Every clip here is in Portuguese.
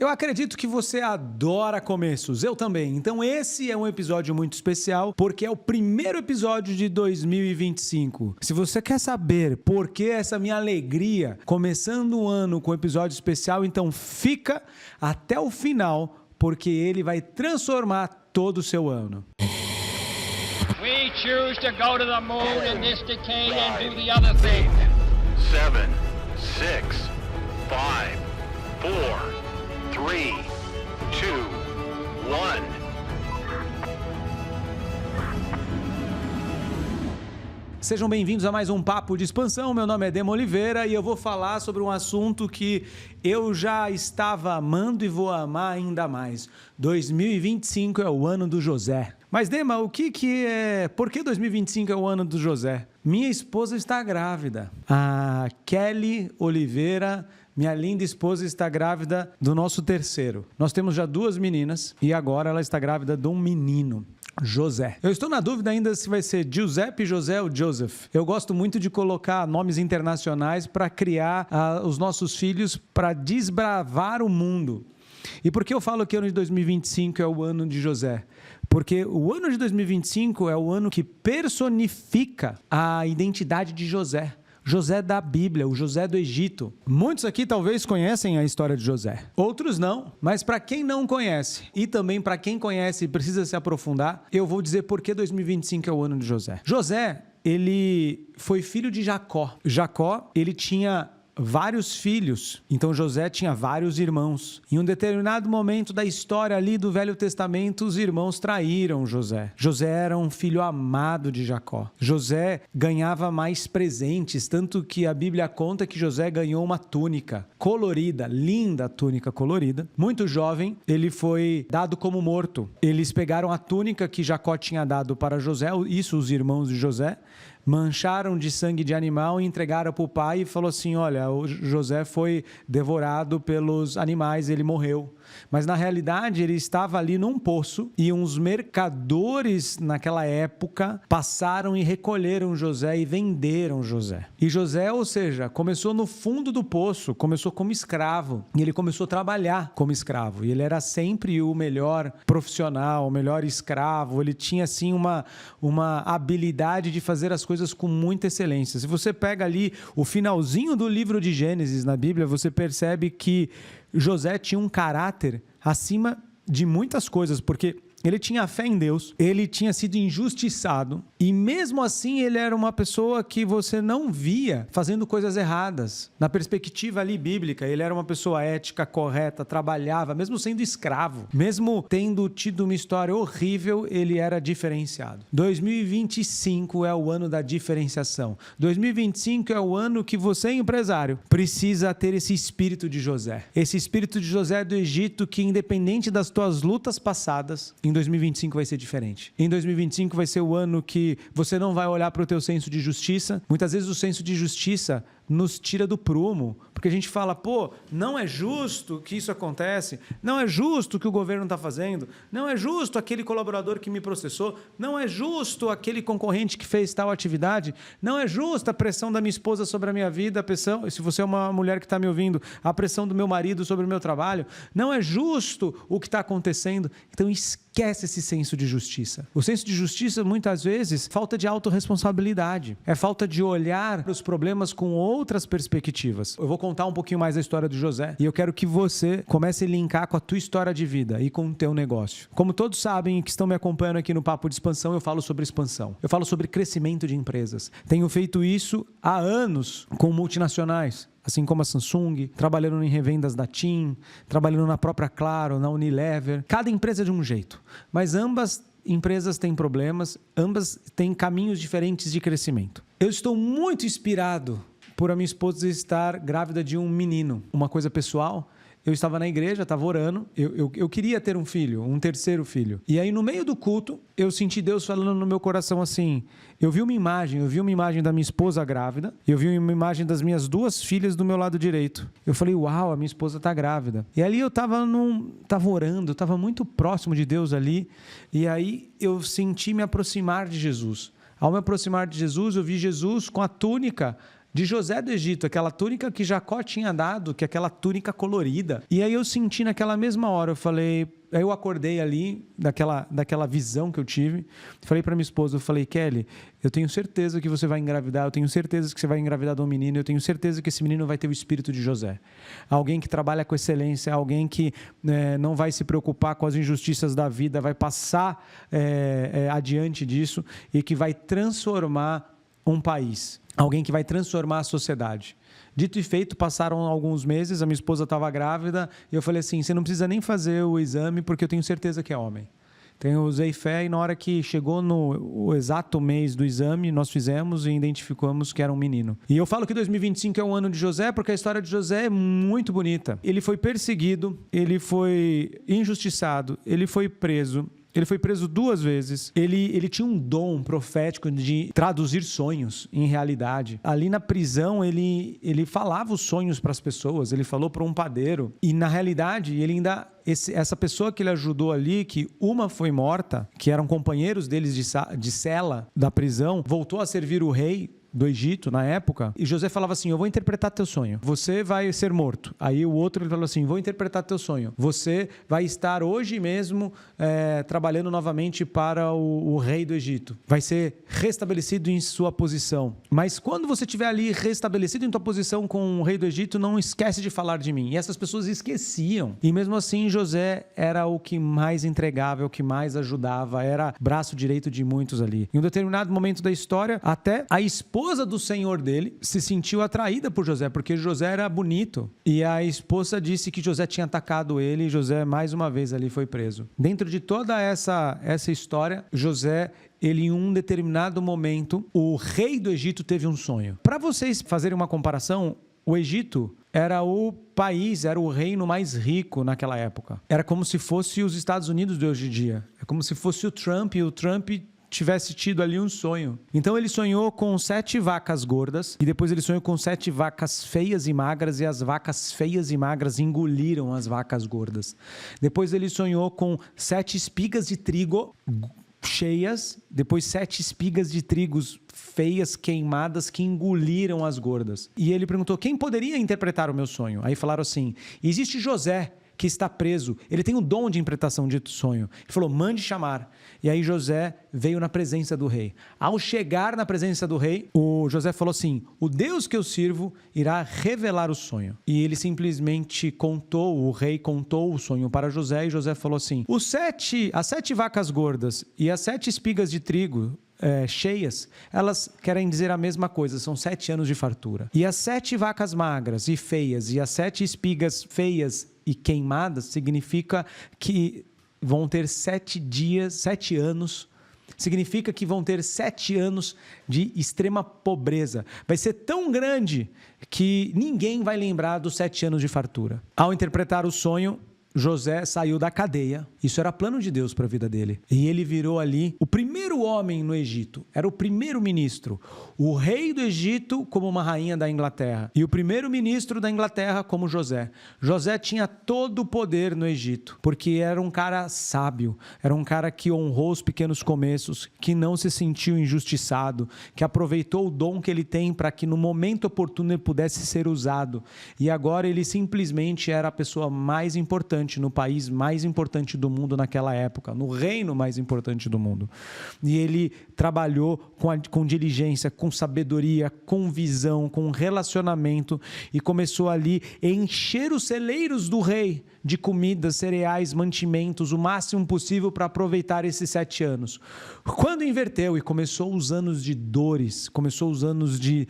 Eu acredito que você adora começos, eu também. Então esse é um episódio muito especial porque é o primeiro episódio de 2025. Se você quer saber por que essa minha alegria começando o ano com um episódio especial, então fica até o final porque ele vai transformar todo o seu ano. We choose to go to the moon in this decade and do the other thing. 7, 6, 5, 4, 3, 2, 1. Sejam bem-vindos a mais um Papo de Expansão. Meu nome é Demo Oliveira e eu vou falar sobre um assunto que eu já estava amando e vou amar ainda mais. 2025 é o ano do José. Mas, Dema, por que 2025 é o ano do José? Minha esposa está grávida. A Kelly Oliveira, minha linda esposa, está grávida do nosso terceiro. Nós temos já 2 meninas e agora ela está grávida de um menino. José. Eu estou na dúvida ainda se vai ser Giuseppe, José ou Joseph. Eu gosto muito de colocar nomes internacionais para criar os nossos filhos para desbravar o mundo. E por que eu falo que o ano de 2025 é o ano de José? Porque o ano de 2025 é o ano que personifica a identidade de José. José da Bíblia, o José do Egito. Muitos aqui talvez conhecem a história de José. Outros não, mas para quem não conhece e também para quem conhece e precisa se aprofundar, eu vou dizer por que 2025 é o ano de José. José, ele foi filho de Jacó. Jacó, ele tinha vários filhos, então José tinha vários irmãos. Em um determinado momento da história ali do Velho Testamento, os irmãos traíram José. José era um filho amado de Jacó. José ganhava mais presentes, tanto que a Bíblia conta que José ganhou uma túnica colorida, linda túnica colorida. Muito jovem, ele foi dado como morto. Eles pegaram a túnica que Jacó tinha dado para José, isso os irmãos de José, mancharam de sangue de animal e entregaram para o pai e falou assim, olha, o José foi devorado pelos animais, ele morreu. Mas na realidade ele estava ali num poço e uns mercadores naquela época passaram e recolheram José e venderam José. E José, ou seja, começou no fundo do poço, começou como escravo e ele começou a trabalhar como escravo. E ele era sempre o melhor profissional, o melhor escravo, ele tinha assim uma habilidade de fazer as coisas com muita excelência. Se você pega ali o finalzinho do livro de Gênesis na Bíblia, você percebe que José tinha um caráter acima de muitas coisas, porque ele tinha fé em Deus, ele tinha sido injustiçado e mesmo assim ele era uma pessoa que você não via fazendo coisas erradas. Na perspectiva ali bíblica, ele era uma pessoa ética, correta, trabalhava, mesmo sendo escravo, mesmo tendo tido uma história horrível, ele era diferenciado. 2025 é o ano da diferenciação. 2025 é o ano que você, empresário, precisa ter esse espírito de José. Esse espírito de José do Egito que, independente das tuas lutas passadas, em 2025 vai ser diferente. Em 2025 vai ser o ano que você não vai olhar para o teu senso de justiça. Muitas vezes o senso de justiça nos tira do prumo, porque a gente fala, pô, não é justo que isso acontece, não é justo o que o governo está fazendo, não é justo aquele colaborador que me processou, não é justo aquele concorrente que fez tal atividade, não é justa a pressão da minha esposa sobre a minha vida, a pressão, se você é uma mulher que está me ouvindo, a pressão do meu marido sobre o meu trabalho, não é justo o que está acontecendo. Então esquece esse senso de justiça. O senso de justiça, muitas vezes, falta de autorresponsabilidade, é falta de olhar os problemas com outras perspectivas. Eu vou contar um pouquinho mais a história do José e eu quero que você comece a linkar com a tua história de vida e com o teu negócio. Como todos sabem que estão me acompanhando aqui no Papo de Expansão, eu falo sobre expansão. Eu falo sobre crescimento de empresas. Tenho feito isso há anos com multinacionais, assim como a Samsung, trabalhando em revendas da TIM, trabalhando na própria Claro, na Unilever. Cada empresa é de um jeito, mas ambas empresas têm problemas, ambas têm caminhos diferentes de crescimento. Eu estou muito inspirado por a minha esposa estar grávida de um menino. Uma coisa pessoal, eu estava na igreja, estava orando, eu queria ter um filho, um terceiro filho. E aí no meio do culto, eu senti Deus falando no meu coração assim, eu vi uma imagem da minha esposa grávida, eu vi uma imagem das minhas 2 filhas do meu lado direito. Eu falei, uau, a minha esposa está grávida. E ali eu estava orando, eu estava muito próximo de Deus ali, e aí eu senti me aproximar de Jesus. Ao me aproximar de Jesus, eu vi Jesus com a túnica de José do Egito, aquela túnica que Jacó tinha dado, que é aquela túnica colorida. E aí eu senti naquela mesma hora, aí eu acordei ali, daquela visão que eu tive, falei para minha esposa, eu falei, Kelly, eu tenho certeza que você vai engravidar, eu tenho certeza que você vai engravidar de um menino, eu tenho certeza que esse menino vai ter o espírito de José. Alguém que trabalha com excelência, alguém que não vai se preocupar com as injustiças da vida, vai passar adiante disso e que vai transformar um país. Alguém que vai transformar a sociedade. Dito e feito, passaram alguns meses, a minha esposa estava grávida, e eu falei assim, você não precisa nem fazer o exame, porque eu tenho certeza que é homem. Então eu usei fé e na hora que chegou no exato mês do exame, nós fizemos e identificamos que era um menino. E eu falo que 2025 é o ano de José, porque a história de José é muito bonita. Ele foi perseguido, ele foi injustiçado, ele foi preso. Ele foi preso 2 vezes. Ele tinha um dom profético de traduzir sonhos em realidade. Ali na prisão, ele falava os sonhos para as pessoas. Ele falou para um padeiro. E na realidade, ele ainda... Essa pessoa que ele ajudou ali, que uma foi morta, que eram companheiros deles de cela da prisão, voltou a servir o rei do Egito, na época, e José falava assim, eu vou interpretar teu sonho, você vai ser morto. Aí o outro ele falou assim, vou interpretar teu sonho, você vai estar hoje mesmo trabalhando novamente para o rei do Egito, vai ser restabelecido em sua posição, mas quando você estiver ali restabelecido em tua posição com o rei do Egito, não esquece de falar de mim. E essas pessoas esqueciam, e mesmo assim José era o que mais entregava, o que mais ajudava, era braço direito de muitos ali. Em um determinado momento da história, até a esposa do senhor dele se sentiu atraída por José, porque José era bonito. E a esposa disse que José tinha atacado ele e José, mais uma vez, ali foi preso. Dentro de toda essa história, José, ele em um determinado momento, o rei do Egito teve um sonho. Para vocês fazerem uma comparação, o Egito era o país, era o reino mais rico naquela época. Era como se fosse os Estados Unidos de hoje em dia. É como se fosse o Trump, e o Trump tivesse tido ali um sonho. Então ele sonhou com 7 vacas gordas e depois ele sonhou com 7 vacas feias e magras, e as vacas feias e magras engoliram as vacas gordas. Depois ele sonhou com 7 espigas de trigo cheias, depois 7 espigas de trigo feias, queimadas, que engoliram as gordas. E ele perguntou, quem poderia interpretar o meu sonho? Aí falaram assim, existe José, que está preso, ele tem o dom de interpretação de sonho. Ele falou, mande chamar. E aí José veio na presença do rei. Ao chegar na presença do rei, o José falou assim, o Deus que eu sirvo irá revelar o sonho. E ele simplesmente o rei contou o sonho para José, e José falou assim, as 7 vacas gordas e as 7 espigas de trigo cheias, elas querem dizer a mesma coisa, são 7 anos de fartura. E as 7 vacas magras e feias e as 7 espigas feias e queimadas significa que vão ter 7 anos, significa que vão ter 7 anos de extrema pobreza. Vai ser tão grande que ninguém vai lembrar dos 7 anos de fartura. Ao interpretar o sonho, José saiu da cadeia. Isso era plano de Deus para a vida dele. E ele virou ali o primeiro homem no Egito. Era o primeiro ministro. O rei do Egito como uma rainha da Inglaterra. E o primeiro ministro da Inglaterra como José. José tinha todo o poder no Egito. Porque era um cara sábio. Era um cara que honrou os pequenos começos. Que não se sentiu injustiçado. Que aproveitou o dom que ele tem para que no momento oportuno ele pudesse ser usado. E agora ele simplesmente era a pessoa mais importante no país mais importante do mundo naquela época, no reino mais importante do mundo. E ele trabalhou com diligência, com sabedoria, com visão, com relacionamento, e começou ali a encher os celeiros do rei de comidas, cereais, mantimentos, o máximo possível para aproveitar esses 7 anos. Quando inverteu e começou os anos de dores, começou os anos de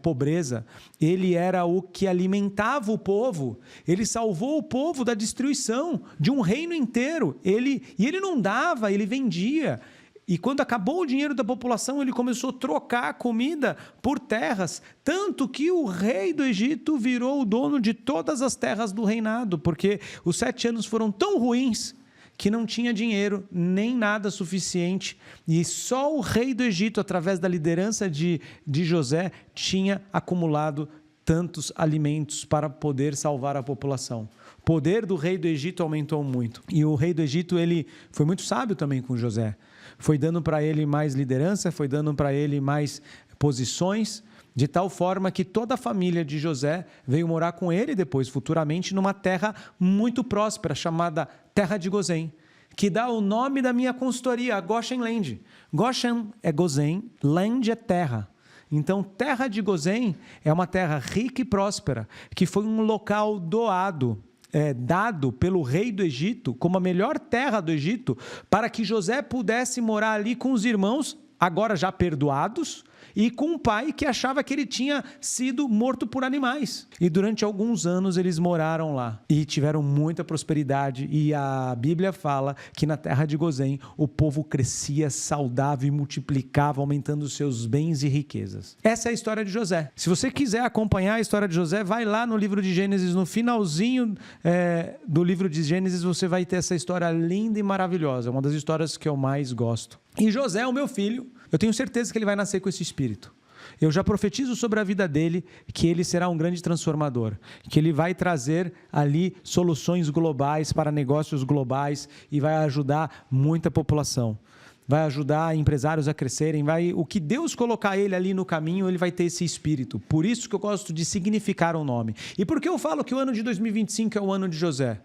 pobreza, ele era o que alimentava o povo, ele salvou o povo da destruição de um reino inteiro, ele não dava, ele vendia. E quando acabou o dinheiro da população, ele começou a trocar a comida por terras, tanto que o rei do Egito virou o dono de todas as terras do reinado, porque os 7 anos foram tão ruins que não tinha dinheiro, nem nada suficiente, e só o rei do Egito, através da liderança de José, tinha acumulado tantos alimentos para poder salvar a população. O poder do rei do Egito aumentou muito. E o rei do Egito, ele foi muito sábio também com José. Foi dando para ele mais liderança, foi dando para ele mais posições, de tal forma que toda a família de José veio morar com ele depois, futuramente, numa terra muito próspera, chamada Terra de Gozém, que dá o nome da minha consultoria, a Goshen Land. Goshen é Gozém, Land é terra. Então, Terra de Gozém é uma terra rica e próspera, que foi um local dado pelo rei do Egito, como a melhor terra do Egito, para que José pudesse morar ali com os irmãos, agora já perdoados, e com um pai que achava que ele tinha sido morto por animais. E durante alguns anos eles moraram lá e tiveram muita prosperidade, e a Bíblia fala que na terra de Gozém o povo crescia saudável e multiplicava, aumentando seus bens e riquezas. Essa é a história de José. Se você quiser acompanhar a história de José, vai lá no livro de Gênesis, no finalzinho do livro de Gênesis, você vai ter essa história linda e maravilhosa, uma das histórias que eu mais gosto. E José, o meu filho, eu tenho certeza que ele vai nascer com esse espírito. Eu já profetizo sobre a vida dele que ele será um grande transformador, que ele vai trazer ali soluções globais para negócios globais e vai ajudar muita população. Vai ajudar empresários a crescerem, o que Deus colocar ele ali no caminho, ele vai ter esse espírito. Por isso que eu gosto de significar o nome. E por que eu falo que o ano de 2025 é o ano de José?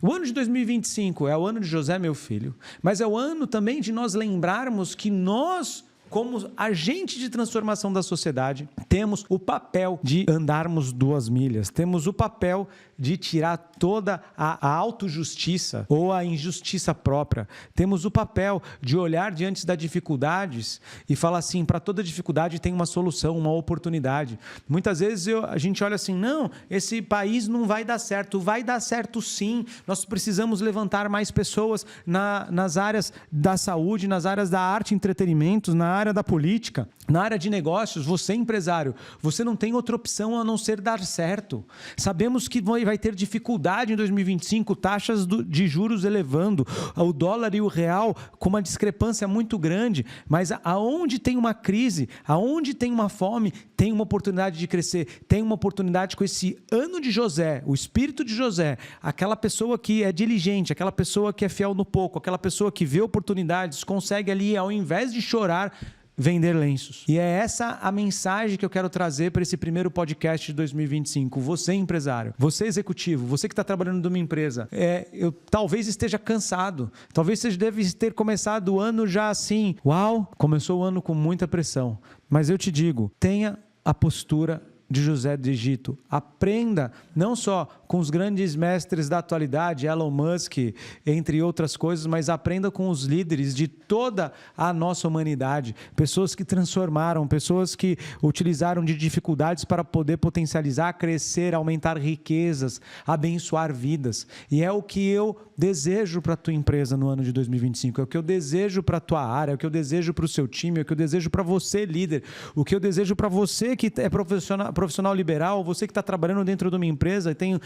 O ano de 2025 é o ano de José, meu filho, mas é o ano também de nós lembrarmos que nós, como agente de transformação da sociedade, temos o papel de andarmos 2 milhas, temos o papel de tirar toda a autojustiça ou a injustiça própria, temos o papel de olhar diante das dificuldades e falar assim, para toda dificuldade tem uma solução, uma oportunidade. Muitas vezes a gente olha assim, não, esse país não vai dar certo sim, nós precisamos levantar mais pessoas nas áreas da saúde, nas áreas da arte e entretenimento, na área da política, na área de negócios. Você, empresário, você não tem outra opção a não ser dar certo. Sabemos que vai ter dificuldade em 2025, taxas de juros elevando, o dólar e o real com uma discrepância muito grande, mas aonde tem uma crise, aonde tem uma fome, tem uma oportunidade de crescer, tem uma oportunidade com esse ano de José, o espírito de José, aquela pessoa que é diligente, aquela pessoa que é fiel no pouco, aquela pessoa que vê oportunidades, consegue ali, ao invés de chorar, vender lenços. E é essa a mensagem que eu quero trazer para esse primeiro podcast de 2025. Você, empresário, você, executivo, você que está trabalhando numa empresa, eu talvez esteja cansado, talvez você deve ter começado o ano já assim, uau, começou o ano com muita pressão, mas eu te digo, tenha a postura de José do Egito. Aprenda não só com os grandes mestres da atualidade, Elon Musk, entre outras coisas, mas aprenda com os líderes de toda a nossa humanidade, pessoas que transformaram, pessoas que utilizaram de dificuldades para poder potencializar, crescer, aumentar riquezas, abençoar vidas. E é o que eu desejo para a tua empresa no ano de 2025, é o que eu desejo para a tua área, é o que eu desejo para o seu time, é o que eu desejo para você, líder, o que eu desejo para você que é profissional liberal, você que está trabalhando dentro de uma empresa e tem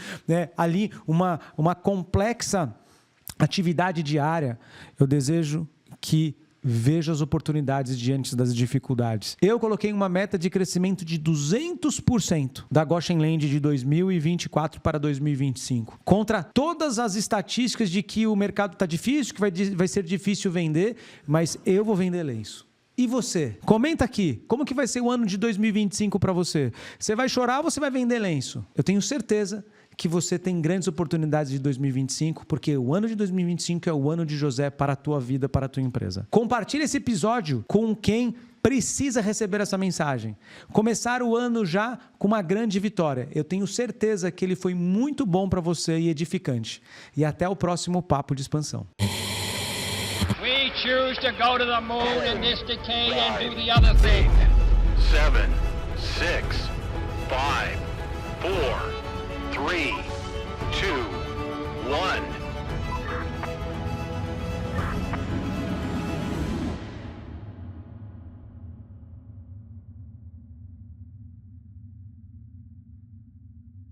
ali uma complexa atividade diária. Eu desejo que veja as oportunidades diante das dificuldades. Eu coloquei uma meta de crescimento de 200% da Goshen Land de 2024 para 2025. Contra todas as estatísticas de que o mercado está difícil, que vai ser difícil vender, mas eu vou vender lenço. E você? Comenta aqui, como que vai ser o ano de 2025 para você? Você vai chorar ou você vai vender lenço? Eu tenho certeza que você tem grandes oportunidades de 2025, porque o ano de 2025 é o ano de José para a tua vida, para a tua empresa. Compartilhe esse episódio com quem precisa receber essa mensagem. Começar o ano já com uma grande vitória. Eu tenho certeza que ele foi muito bom para você e edificante. E até o próximo Papo de Expansão. We choose to go to the moon in this decade and do the other thing. 7, 6, 5, 4, 3, 2, 1.